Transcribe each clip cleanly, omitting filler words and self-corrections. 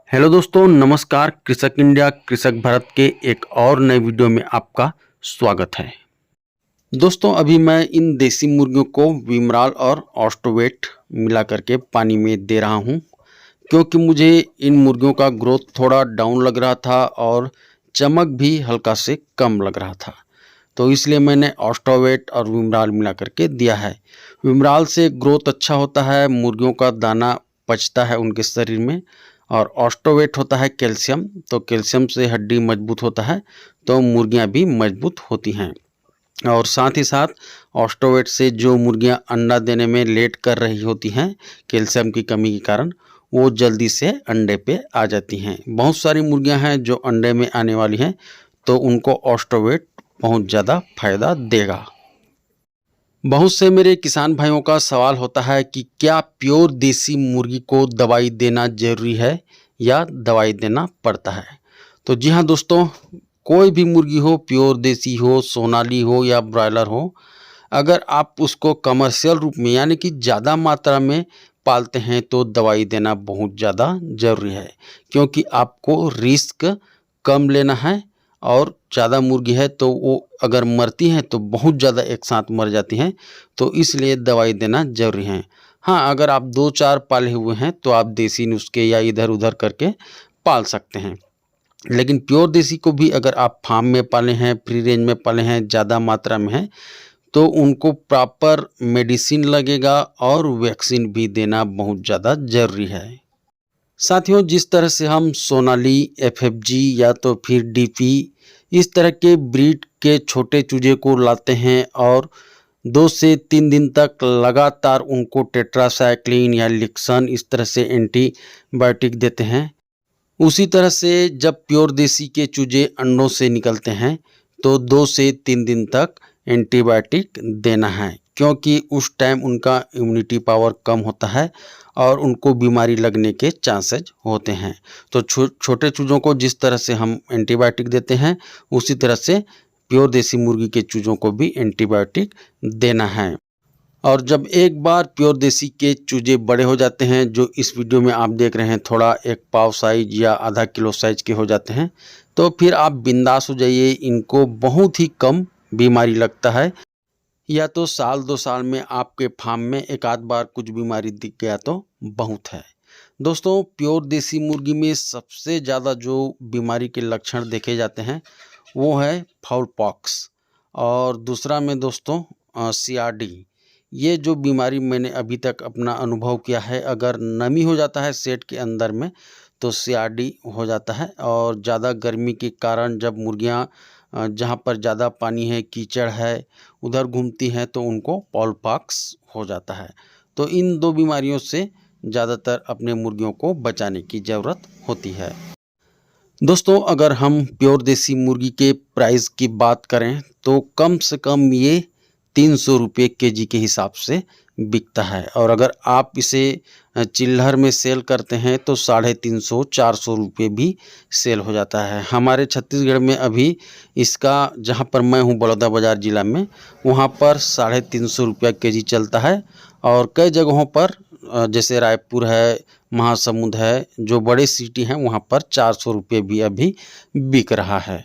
Hello दोस्तों, नमस्कार। कृषक इंडिया, कृषक भारत के एक और नए वीडियो में आपका स्वागत है। दोस्तों, अभी मैं इन देसी मुर्गियों को विमराल और ऑस्टोवेट मिला करके पानी में दे रहा हूं, क्योंकि मुझे इन मुर्गियों का ग्रोथ थोड़ा डाउन लग रहा था और चमक भी हल्का से कम लग रहा था। तो इसलिए मैंने ऑस्टोवेट और विमराल मिला करके दिया है। विमराल से ग्रोथ अच्छा होता है, मुर्गियों का दाना पचता है उनके शरीर में। और ऑस्टोवेट होता है कैल्शियम, तो कैल्शियम से हड्डी मजबूत होता है, तो मुर्गियां भी मजबूत होती हैं। और साथ ही साथ ऑस्टोवेट से जो मुर्गियां अंडा देने में लेट कर रही होती हैं कैल्शियम की कमी के कारण, वो जल्दी से अंडे पे आ जाती हैं। बहुत सारी मुर्गियां हैं जो अंडे में आने वाली हैं, तो उनको ऑस्टोवेट बहुत ज़्यादा फायदा देगा। बहुत से मेरे किसान भाइयों का सवाल होता है कि क्या प्योर देसी मुर्गी को दवाई देना जरूरी है या दवाई देना पड़ता है। तो जी हाँ दोस्तों, कोई भी मुर्गी हो, प्योर देसी हो, सोनाली हो या ब्रॉयलर हो, अगर आप उसको कमर्शियल रूप में यानी कि ज़्यादा मात्रा में पालते हैं तो दवाई देना बहुत ज़्यादा ज़रूरी है, क्योंकि आपको रिस्क कम लेना है। और ज़्यादा मुर्गी है तो वो अगर मरती हैं तो बहुत ज़्यादा एक साथ मर जाती हैं, तो इसलिए दवाई देना ज़रूरी है। हाँ, अगर आप 2-4 पाले हुए हैं तो आप देसी नुस्खे या इधर उधर करके पाल सकते हैं। लेकिन प्योर देसी को भी अगर आप फार्म में पाले हैं, फ्री रेंज में पाले हैं, ज़्यादा मात्रा में हैं, तो उनको प्रॉपर मेडिसिन लगेगा और वैक्सीन भी देना बहुत ज़्यादा ज़रूरी है। साथियों, जिस तरह से हम सोनाली, एफएफजी या तो फिर डीपी इस तरह के ब्रीड के छोटे चूजे को लाते हैं और 2 से 3 दिन तक लगातार उनको टेट्रासाइक्लिन या लिक्सन इस तरह से एंटीबायोटिक देते हैं, उसी तरह से जब प्योर देसी के चूजे अंडों से निकलते हैं तो 2 से 3 दिन तक एंटीबायोटिक देना है, क्योंकि उस टाइम उनका इम्यूनिटी पावर कम होता है और उनको बीमारी लगने के चांसेस होते हैं। तो छोटे चूज़ों को जिस तरह से हम एंटीबायोटिक देते हैं, उसी तरह से प्योर देसी मुर्गी के चूज़ों को भी एंटीबायोटिक देना है। और जब एक बार प्योर देसी के चूजे बड़े हो जाते हैं, जो इस वीडियो में आप देख रहे हैं थोड़ा 1 पाव साइज या आधा किलो साइज के हो जाते हैं, तो फिर आप बिंदास हो जाइए। इनको बहुत ही कम बीमारी लगता है, या तो साल 2 साल में आपके फार्म में एक आध बार कुछ बीमारी दिख गया तो बहुत है। दोस्तों, प्योर देसी मुर्गी में सबसे ज़्यादा जो बीमारी के लक्षण देखे जाते हैं वो है फाउल पॉक्स, और दूसरा में दोस्तों CRD। ये जो बीमारी मैंने अभी तक अपना अनुभव किया है, अगर नमी हो जाता है सेट के अंदर में तो CRD हो जाता है। और ज़्यादा गर्मी के कारण जब मुर्गियाँ जहाँ पर ज़्यादा पानी है, कीचड़ है, उधर घूमती हैं तो उनको फाउल पॉक्स हो जाता है। तो इन 2 बीमारियों से ज़्यादातर अपने मुर्गियों को बचाने की ज़रूरत होती है। दोस्तों, अगर हम प्योर देसी मुर्गी के प्राइस की बात करें तो कम से कम ये 300 रुपये केजी के हिसाब से बिकता है। और अगर आप इसे चिल्लर में सेल करते हैं तो 350-400 रुपये भी सेल हो जाता है। हमारे छत्तीसगढ़ में अभी इसका, जहाँ पर मैं हूँ बड़ौदा बाज़ार ज़िला में, वहाँ पर 350 रुपया केजी चलता है। और कई जगहों पर जैसे रायपुर है, महासमुंद है, जो बड़े सिटी हैं वहाँ पर 400 रुपये भी अभी बिक रहा है।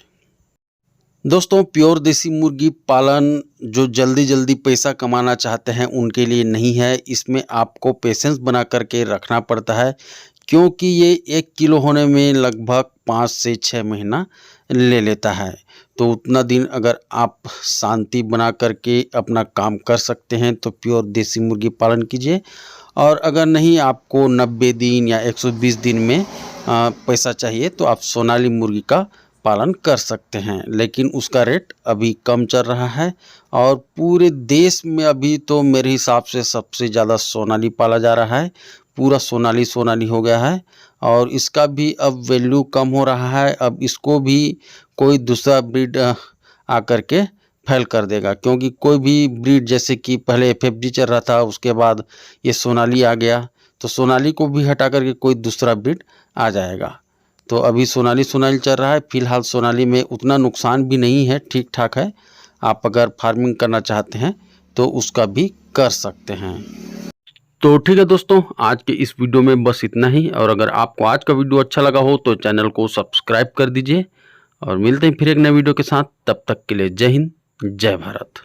दोस्तों, प्योर देसी मुर्गी पालन जो जल्दी जल्दी पैसा कमाना चाहते हैं उनके लिए नहीं है। इसमें आपको पेशेंस बना करके रखना पड़ता है, क्योंकि ये 1 किलो होने में लगभग 5 से 6 महीना ले लेता है। तो उतना दिन अगर आप शांति बना करके अपना काम कर सकते हैं तो प्योर देसी मुर्गी पालन कीजिए। और अगर नहीं, आपको 90 दिन या 120 दिन में पैसा चाहिए तो आप सोनाली मुर्गी का पालन कर सकते हैं, लेकिन उसका रेट अभी कम चल रहा है। और पूरे देश में अभी तो मेरे हिसाब से सबसे ज़्यादा सोनाली पाला जा रहा है। पूरा सोनाली सोनाली हो गया है और इसका भी अब वैल्यू कम हो रहा है। अब इसको भी कोई दूसरा ब्रीड आकर के फेल कर देगा, क्योंकि कोई भी ब्रीड, जैसे कि पहले FFG चल रहा था, उसके बाद ये सोनाली आ गया, तो सोनाली को भी हटा करके कोई दूसरा ब्रीड आ जाएगा। तो अभी सोनाली सोनाली चल रहा है। फिलहाल सोनाली में उतना नुकसान भी नहीं है, ठीक ठाक है। आप अगर फार्मिंग करना चाहते हैं तो उसका भी कर सकते हैं। तो ठीक है दोस्तों, आज के इस वीडियो में बस इतना ही। और अगर आपको आज का वीडियो अच्छा लगा हो तो चैनल को सब्सक्राइब कर दीजिए और मिलते हैं फिर एक नए वीडियो के साथ। तब तक के लिए जय हिंद, जय भारत।